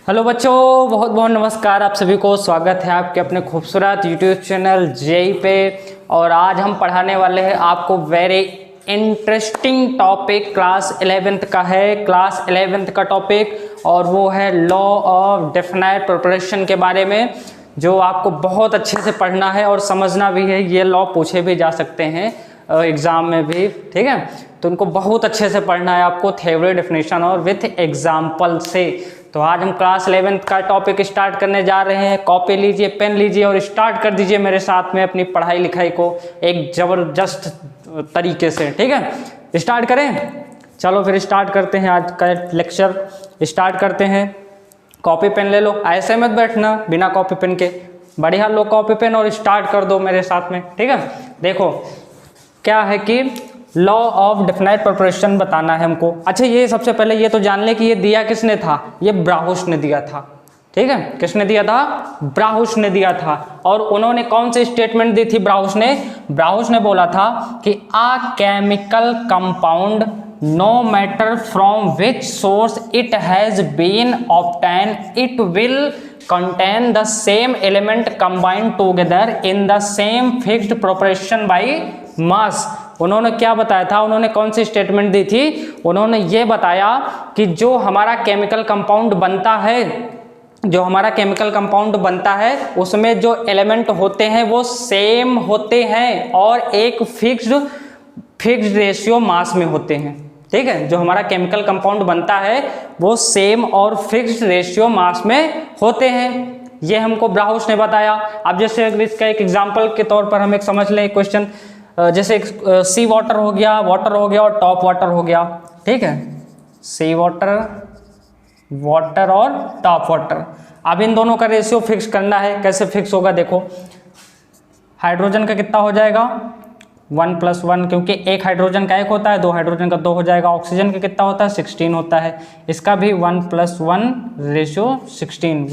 Hello बच्चों, बहुत बहुत नमस्कार। आप सभी को स्वागत है आपके अपने खूबसूरत यूट्यूब चैनल जेई पे। और आज हम पढ़ाने वाले हैं आपको very interesting topic class 11th का है। क्लास 11th का टॉपिक और वो है लॉ ऑफ डेफिनाइट प्रोपोर्शन के बारे में, जो आपको बहुत अच्छे से पढ़ना है और समझना भी है। ये लॉ पूछे भी जा सकते हैं एग्ज़ाम में भी, ठीक है। तो उनको बहुत अच्छे से पढ़ना है आपको, थ्योरी, डेफिनेशन और विथ एग्जाम्पल से। तो आज हम क्लास 11th का टॉपिक स्टार्ट करने जा रहे हैं। कॉपी लीजिए, पेन लीजिए और स्टार्ट कर दीजिए मेरे साथ में अपनी पढ़ाई लिखाई को एक ज़बरदस्त तरीके से, ठीक है। स्टार्ट करें, चलो फिर स्टार्ट करते हैं आज का लेक्चर। स्टार्ट करते हैं। कॉपी पेन ले लो, ऐसे मत बैठना बिना कॉपी पेन के, बढ़िया लो कॉपी पेन और स्टार्ट कर दो मेरे साथ में, ठीक है। देखो क्या है कि लॉ ऑफ डेफिनाइट प्रोपोर्शन बताना है हमको। अच्छा, ये सबसे पहले ये तो जान ले कि ये दिया किसने था। ये ब्राउस ने दिया था, ठीक है। किसने दिया था? ब्राउस ने दिया था। और उन्होंने कौन सी स्टेटमेंट दी थी? ब्राउस ने बोला था कि a chemical compound no matter from which source it has been obtain it will contain the same element combined together in the same fixed proportion by mass। उन्होंने क्या बताया था? उन्होंने कौन सी स्टेटमेंट दी थी? उन्होंने ये बताया कि जो हमारा केमिकल कंपाउंड बनता है उसमें जो एलिमेंट होते हैं वो सेम होते हैं और एक फिक्स्ड रेशियो मास में होते हैं, ठीक है। जो हमारा केमिकल कंपाउंड बनता है वो सेम और फिक्स्ड रेशियो मास में होते हैं, ये हमको ब्राउस ने बताया। अब जैसे इसका एक एग्जांपल के तौर पर हम एक समझ लें क्वेश्चन, जैसे सी वाटर हो गया और टॉप वाटर हो गया, ठीक है। सी वाटर और टॉप वाटर। अब इन दोनों का रेशियो फिक्स करना है। कैसे फिक्स होगा? देखो, हाइड्रोजन का कितना हो जाएगा? 1+1, क्योंकि एक हाइड्रोजन का 1 होता है, 2 हाइड्रोजन का 2 हो जाएगा। ऑक्सीजन का कितना होता है? 16 होता है। इसका भी 1+1 रेशियो 16,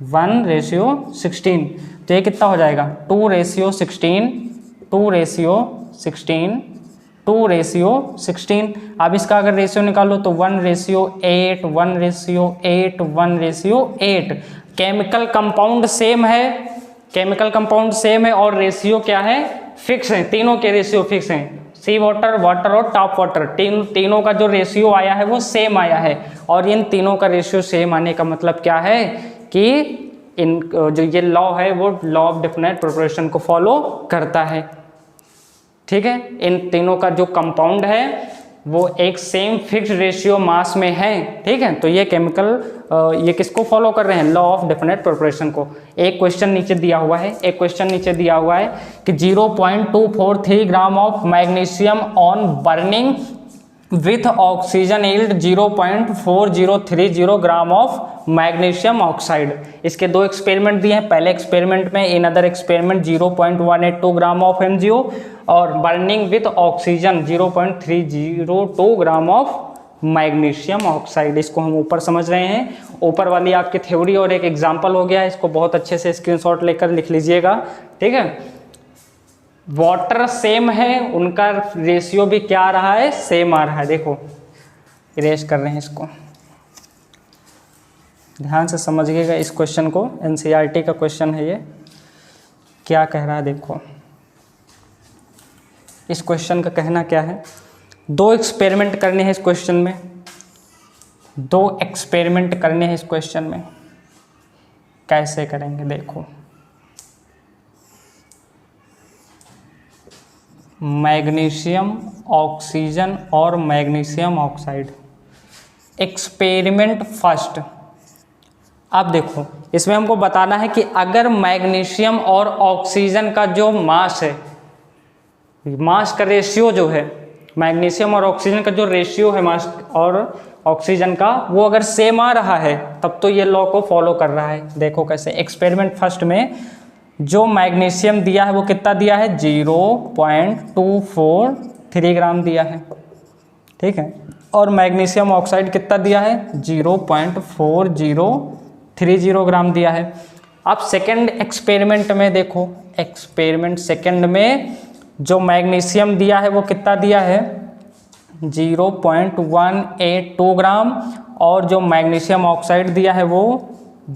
1+1 रेशियो 16। तो ये कितना हो जाएगा? 2:16। अब इसका अगर रेशियो निकालो तो 1:8, 1:8 केमिकल कंपाउंड सेम है और रेशियो क्या है? फिक्स है। तीनों के रेशियो फिक्स हैं। सी वाटर और टॉप वाटर, तीनों का जो रेशियो आया है वो सेम आया है। और इन तीनों का रेशियो सेम आने का मतलब क्या है कि इन जो ये लॉ है वो लॉ ऑफ डेफिनाइट प्रोपोर्शन को फॉलो करता है, ठीक है। इन तीनों का जो कंपाउंड है वो एक सेम फिक्स्ड रेशियो मास में है, ठीक है। तो ये ये किसको फॉलो कर रहे हैं? लॉ ऑफ डेफिनाइट प्रोपोर्शन को। एक क्वेश्चन नीचे दिया हुआ है कि 0.243 gram of magnesium on burning with oxygen yield 0.4030 gram of magnesium oxide. इसके दो एक्सपेरिमेंट दिए हैं। पहले एक्सपेरिमेंट में, in other experiment 0.182 gram of MgO और burning with oxygen 0.302 gram of magnesium oxide. इसको हम ऊपर समझ रहे हैं। ऊपर वाली आपकी थ्योरी और एक एग्जाम्पल हो गया है। इसको बहुत अच्छे से स्क्रीनशॉट लेकर लिख लीजिएगा, ठीक है। वाटर सेम है, उनका रेशियो भी क्या आ रहा है? सेम आ रहा है। देखो, इरेज कर रहे हैं इसको, ध्यान से समझिएगा इस क्वेश्चन को। NCERT का क्वेश्चन है ये। क्या कह रहा है देखो, इस क्वेश्चन का कहना क्या है? 2 एक्सपेरिमेंट करने हैं इस क्वेश्चन में। 2 एक्सपेरिमेंट करने हैं इस क्वेश्चन में। कैसे करेंगे? देखो, मैग्नीशियम ऑक्सीजन और मैग्नीशियम ऑक्साइड। Experiment first. अब देखो, इसमें हमको बताना है कि अगर मैग्नीशियम और ऑक्सीजन का जो मास है, मास का रेशियो जो है, मैग्नीशियम और ऑक्सीजन का जो रेशियो है मास और ऑक्सीजन का, वो अगर सेम आ रहा है तब तो ये लॉ को फॉलो कर रहा है। देखो कैसे। एक्सपेरिमेंट फर्स्ट में जो मैग्नीशियम दिया है वो कितना दिया है? 0.243 ग्राम दिया है, ठीक है। और मैग्नीशियम ऑक्साइड कितना दिया है? 0.4030 ग्राम दिया है। अब सेकेंड एक्सपेरिमेंट में देखो, एक्सपेरिमेंट सेकेंड में जो मैग्नीशियम दिया है वो कितना दिया है? 0.182 ग्राम और जो मैग्नीशियम ऑक्साइड दिया है वो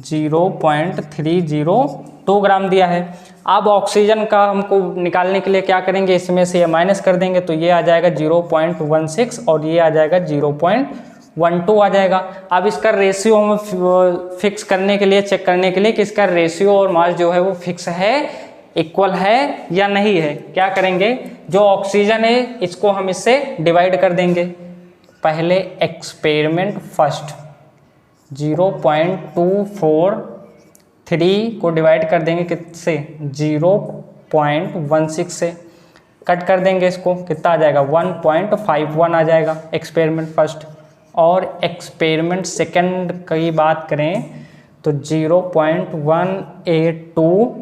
0.302 ग्राम दिया है। अब ऑक्सीजन का हमको निकालने के लिए क्या करेंगे, इसमें से ये माइनस कर देंगे तो ये आ जाएगा 0.16 और ये आ जाएगा 0.12 आ जाएगा। अब इसका रेशियो हम फिक्स करने के लिए, चेक करने के लिए कि इसका रेशियो और मास जो है वो फिक्स है, इक्वल है या नहीं है, क्या करेंगे, जो ऑक्सीजन है इसको हम इससे डिवाइड कर देंगे। पहले एक्सपेरिमेंट फर्स्ट 0.243 को डिवाइड कर देंगे किससे, 0.16 से, कट कर देंगे इसको, कितना आ जाएगा 1.51 आ जाएगा एक्सपेरिमेंट फर्स्ट। और एक्सपेरिमेंट सेकंड की बात करें तो 0.182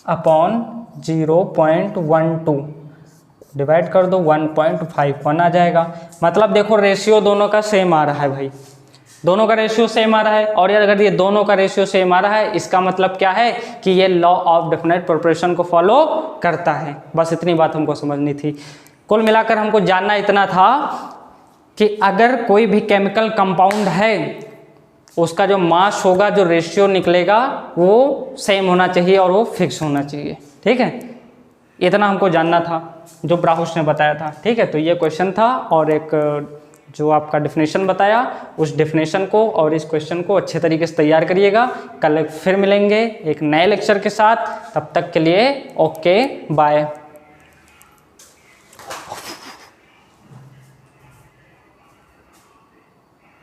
अपॉन 0.12 डिवाइड कर दो 1.51 आ जाएगा। मतलब देखो रेशियो दोनों का सेम आ रहा है भाई, दोनों का रेशियो सेम आ रहा है। और अगर ये दोनों का रेशियो सेम आ रहा है इसका मतलब क्या है कि ये लॉ ऑफ डेफिनेट प्रोपोर्शन को फॉलो करता है। बस इतनी बात हमको समझनी थी। कुल मिलाकर हमको जानना इतना था कि अगर कोई भी केमिकल कंपाउंड है उसका जो मास होगा, जो रेशियो निकलेगा वो सेम होना चाहिए और वो फिक्स होना चाहिए। ठीक है, इतना हमको जानना था जो ब्राहुस ने बताया था। ठीक है, तो ये क्वेश्चन था और एक जो आपका डेफिनेशन बताया, उस डेफिनेशन को और इस क्वेश्चन को अच्छे तरीके से तैयार करिएगा। कल फिर मिलेंगे एक नए लेक्चर के साथ, तब तक के लिए ओके बाय।